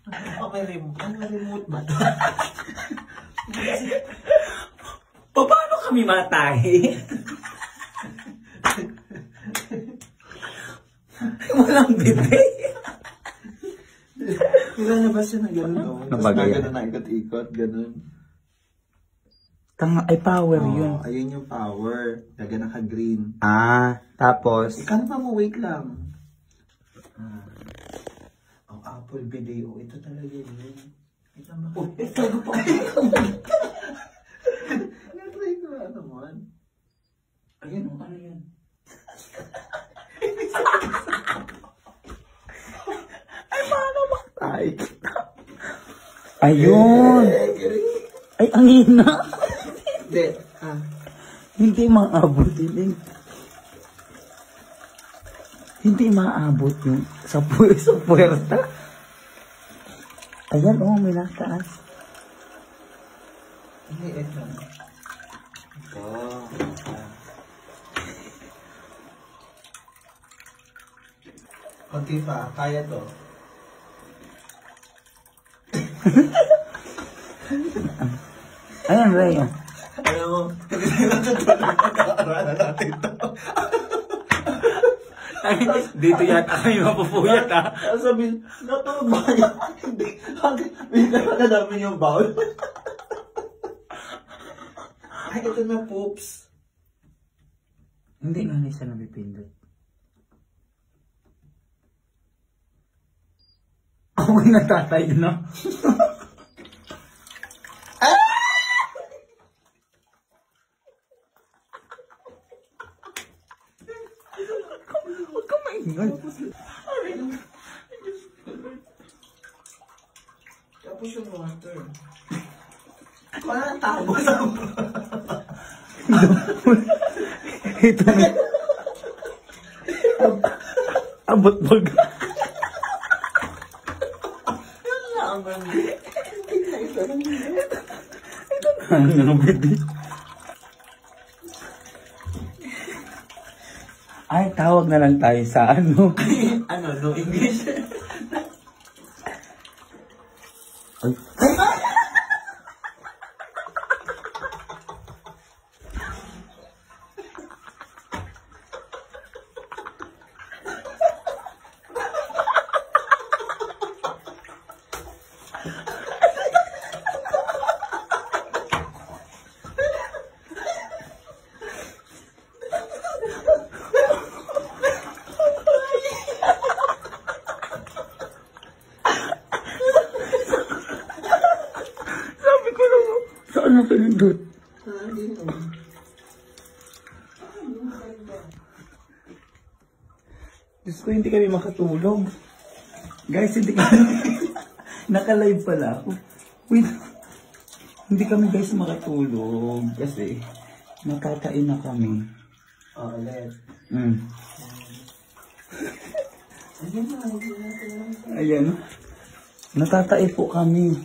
May remote ba? Paano kami matahi? Walang bidet. Nilalabas yun na gano'n, no? Tapos Nabagay. na gano'n na ikot-ikot, gano'n. Ay, power yun. Ayun yung power. Lagyan naka-green. Tapos? Kalma mo, wait lang. Ang Apple video, ito talaga yun. Ito ba? Ito pa. Natry ko na naman. Ayun, ano yan? Ay, paano makatay? Ayun! Ay, ang hina! Hindi. Hindi maabot yun. Hindi maabot yung sa puwerta. Ayan, may nataas. Hindi, ito. Konti pa, kaya to. Ayan, Ray. Alam mo, hindi natutulog pagkakaaralan natin to. Ay, dito yata kayo mapupuyat, ha? Sabi, natulog ba kayo? Hindi. Bigla na namin yung bowl. Ay, ito na, poops. Hindi nga siya nabipindot. Ako natatay na. Huwag ka maingay. Tapos yung water. Parang tabo na. Ito na. Abot bag. Ano baby? Ay, tawag na lang tayo sa ano. Ano, no English? Ay. Sabi ko lang, saan na pinindot? Diyos ko, hindi kami makatulog. Guys, hindi kami... Naka-live pala ako. Wait. Hindi kami guys makatulog kasi nakatain na kami. Ulit. Ayan. Natatai po kami.